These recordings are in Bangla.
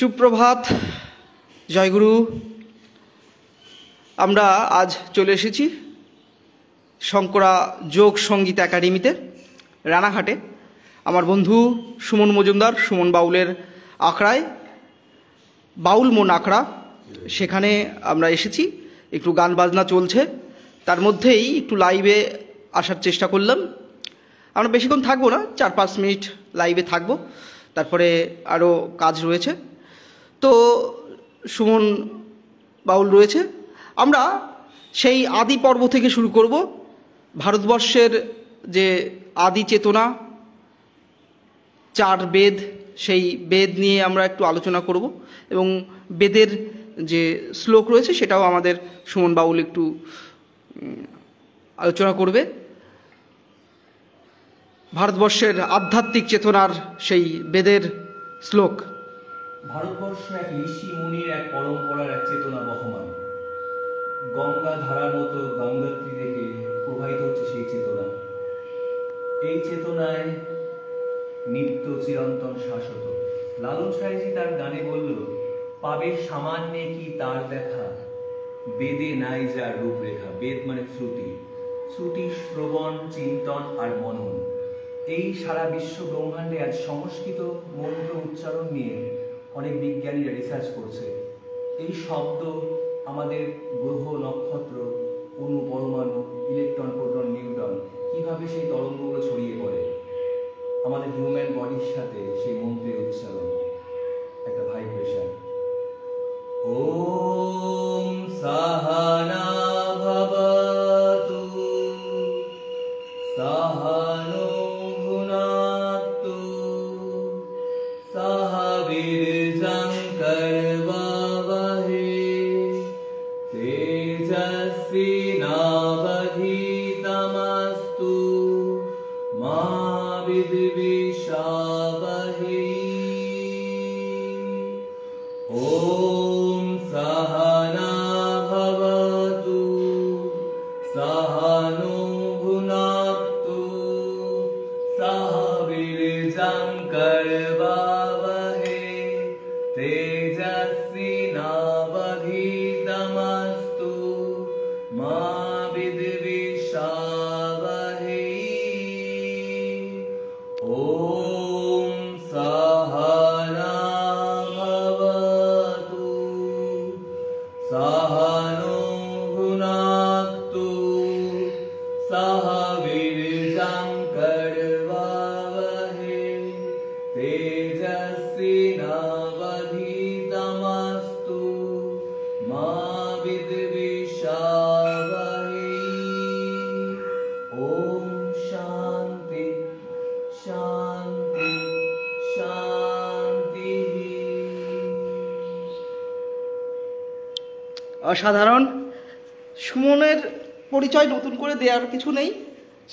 সুপ্রভাত, জয়গুরু। আমরা আজ চলে এসেছি শঙ্করা যোগ সঙ্গীত একাডেমিতে, রানাঘাটে। আমার বন্ধু সুমন মজুমদার, সুমন বাউলের আখড়ায়, বাউল মন আখড়া, সেখানে আমরা এসেছি। একটু গান বাজনা চলছে, তার মধ্যেই একটু লাইভে আসার চেষ্টা করলাম। আমরা বেশিক্ষণ থাকবো না, 4-5 মিনিট লাইভে থাকবো, তারপরে আরও কাজ রয়েছে। তো সুমন বাউল রয়েছে। আমরা সেই আদি পর্ব থেকে শুরু করব। ভারতবর্ষের যে আদি চেতনা, 4 বেদ, সেই বেদ নিয়ে আমরা একটু আলোচনা করব এবং বেদের যে শ্লোক রয়েছে সেটাও আমাদের সুমন বাউল একটু আলোচনা করবে। ভারতবর্ষের আধ্যাত্মিক চেতনার সেই বেদের শ্লোক। ভারতবর্ষ এক ঋষি মুনির এক পরম্পরার এক চেতনা বহমান। গঙ্গা ধারার মতো গঙ্গোত্রী থেকে প্রবাহিত হচ্ছে সেই চেতনা। এই চেতনায় নিত্য চিরন্তন শাশ্বত। লালন সাঁইজি তার গানে বলল, পাবে সামান্যে কি তার দেখা, বেদে নাই যার রূপরেখা। বেদ মানে শ্রুতি, শ্রুতি শ্রবণ, চিন্তন আর মনন। এই সারা বিশ্ব ব্রহ্মাণ্ডে আজ সংস্কৃত মন্ত্র উচ্চারণ নিয়ে অনেক বিজ্ঞানীরা রিসার্চ করছে। এই শব্দ আমাদের গ্রহ, নক্ষত্র, অণু, পরমাণু, ইলেকট্রন, প্রোটন, নিউট্রন, কিভাবে সেই তরঙ্গগুলো ছড়িয়ে পড়ে আমাদের হিউম্যান বডির সাথে সেই মন্ত্রের উচ্চারণ, একটা ভাইব্রেশন। ওম সাহানা ভবতু সাহানো ভুনাক্তু সহ বীর্যং করবাবহে তেজস্বী নাবধীতমস্তু মা বিদ্বিষাবহে। ওম সহনা ভবতু সহনো ভুনাক্তু সহ বীর্যং করবাবহে তেজস্বী নাবধীতমস্তু মা বিদ্বিষাবহে। ওম সহনা ভবতু সহনো ভুনাক্তু সহ বীর্যং করবাবহে তেজস্বী নাবধীতমস্তু মা বিদ্বিষাবহে। ওম শান্তি শান্তি শান্তি। অসাধারণ। সুমনের পরিচয় নতুন করে দেওয়ার কিছু নেই,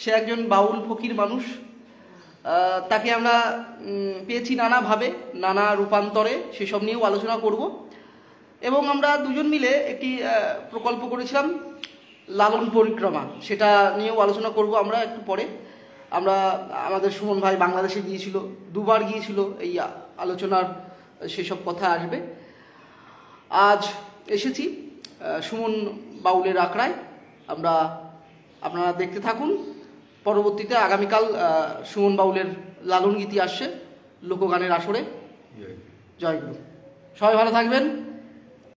সে একজন বাউল ফকির মানুষ। তাকে আমরা পেয়েছি নানাভাবে, নানা রূপান্তরে, সেসব নিয়েও আলোচনা করব। এবং আমরা দুজন মিলে একটি প্রকল্প করেছিলাম, লালন পরিক্রমা, সেটা নিয়েও আলোচনা করব আমরা একটু পরে। আমরা আমাদের সুমন ভাই বাংলাদেশে গিয়েছিল, 2 বার গিয়েছিল, এই আলোচনার সেসব কথা আসবে। আজ এসেছি সুমন বাউলের আখড়ায়। আপনারা দেখতে থাকুন। পরবর্তীতে আগামীকাল সুমন বাউলের লালন গীতি আসছে লোকগানের আসরে। জয় গুরু। সবাই ভালো থাকবেন।